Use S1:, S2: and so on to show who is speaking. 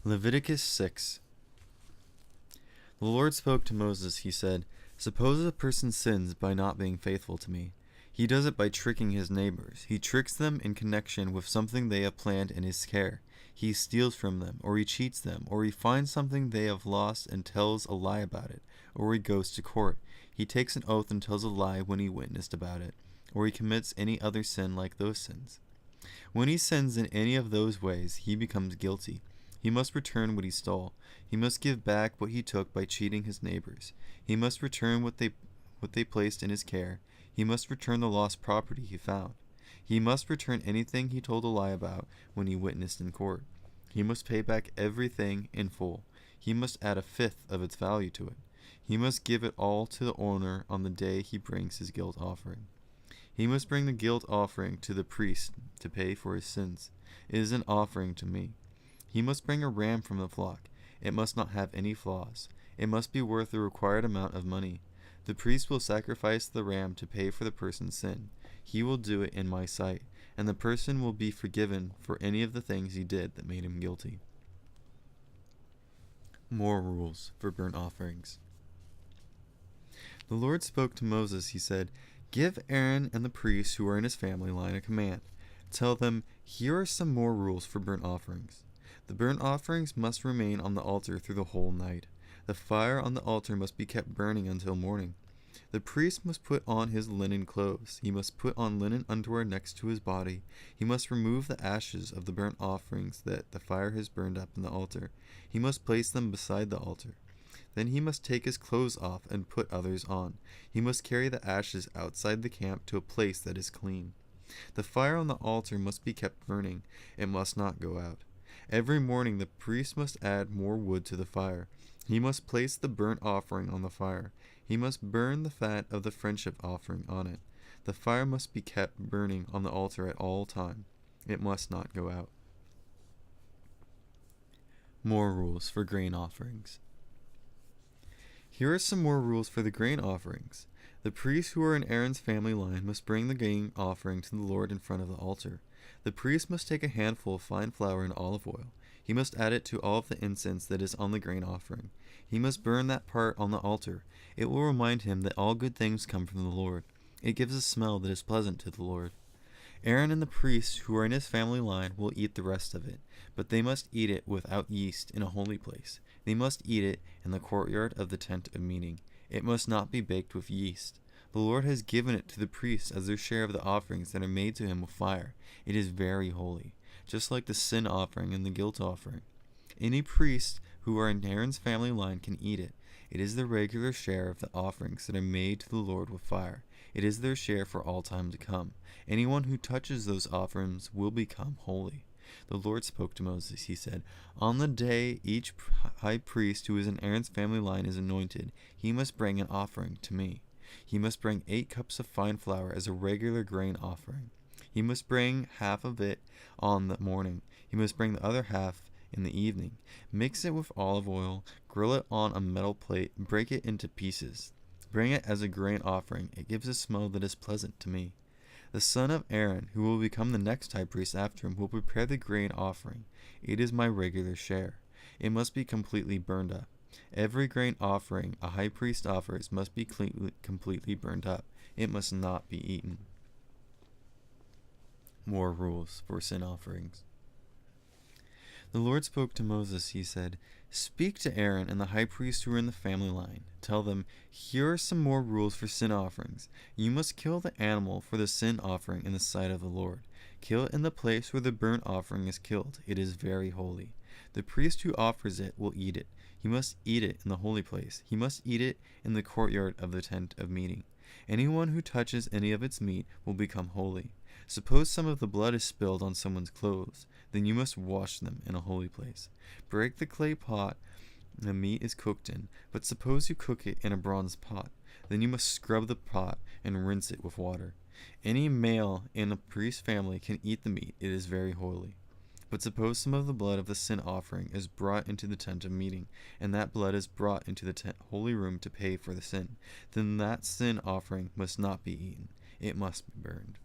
S1: Leviticus 6. The Lord spoke to Moses. He said, "Suppose a person sins by not being faithful to me. He does it by tricking his neighbors. He tricks them in connection with something they have planned in his care. He steals from them, or he cheats them, or he finds something they have lost and tells a lie about it, or he goes to court. He takes an oath and tells a lie when he witnessed about it, or he commits any other sin like those sins. When he sins in any of those ways, he becomes guilty. He must return what he stole. He must give back what he took by cheating his neighbors. He must return what they placed in his care. He must return the lost property he found. He must return anything he told a lie about when he witnessed in court. He must pay back everything in full. He must add a fifth of its value to it. He must give it all to the owner on the day he brings his guilt offering. He must bring the guilt offering to the priest to pay for his sins. It is an offering to me. He must bring a ram from the flock. It must not have any flaws. It must be worth the required amount of money. The priest will sacrifice the ram to pay for the person's sin. He will do it in my sight, and the person will be forgiven for any of the things he did that made him guilty. More rules for burnt offerings. The Lord spoke to Moses. He said, "Give Aaron and the priests who are in his family line a command. Tell them, here are some more rules for burnt offerings. The burnt offerings must remain on the altar through the whole night. The fire on the altar must be kept burning until morning. The priest must put on his linen clothes. He must put on linen underwear next to his body. He must remove the ashes of the burnt offerings that the fire has burned up in the altar. He must place them beside the altar. Then he must take his clothes off and put others on. He must carry the ashes outside the camp to a place that is clean. The fire on the altar must be kept burning. It must not go out. Every morning the priest must add more wood to the fire. He must place the burnt offering on the fire. He must burn the fat of the friendship offering on it. The fire must be kept burning on the altar at all time. It must not go out." More rules for grain offerings. Here are some more rules for the grain offerings. The priests who are in Aaron's family line must bring the grain offering to the Lord in front of the altar. The priest must take a handful of fine flour and olive oil. He must add it to all of the incense that is on the grain offering. He must burn that part on the altar. It will remind him that all good things come from the Lord. It gives a smell that is pleasant to the Lord. Aaron and the priests who are in his family line will eat the rest of it, but they must eat it without yeast in a holy place. They must eat it in the courtyard of the tent of meeting. It must not be baked with yeast. The Lord has given it to the priests as their share of the offerings that are made to him with fire. It is very holy, just like the sin offering and the guilt offering. Any priests who are in Aaron's family line can eat it. It is the regular share of the offerings that are made to the Lord with fire. It is their share for all time to come. Anyone who touches those offerings will become holy. The Lord spoke to Moses. He said, "On the day each high priest who is in Aaron's family line is anointed, he must bring an offering to me. He must bring 8 cups of fine flour as a regular grain offering. He must bring half of it on the morning. He must bring the other half in the evening. Mix it with olive oil, grill it on a metal plate, break it into pieces. Bring it as a grain offering. It gives a smell that is pleasant to me. The son of Aaron, who will become the next high priest after him, will prepare the grain offering. It is my regular share. It must be completely burned up. Every grain offering a high priest offers must be completely burned up. It must not be eaten." More rules for sin offerings. The Lord spoke to Moses. He said, "Speak to Aaron and the high priests who are in the family line. Tell them, here are some more rules for sin offerings. You must kill the animal for the sin offering in the sight of the Lord. Kill it in the place where the burnt offering is killed. It is very holy. The priest who offers it will eat it. He must eat it in the holy place. He must eat it in the courtyard of the tent of meeting. Anyone who touches any of its meat will become holy. Suppose some of the blood is spilled on someone's clothes, then you must wash them in a holy place. Break the clay pot the meat is cooked in, but suppose you cook it in a bronze pot, then you must scrub the pot and rinse it with water. Any male in a priest's family can eat the meat. It is very holy. But suppose some of the blood of the sin offering is brought into the tent of meeting, and that blood is brought into the holy room to pay for the sin, then that sin offering must not be eaten. It must be burned.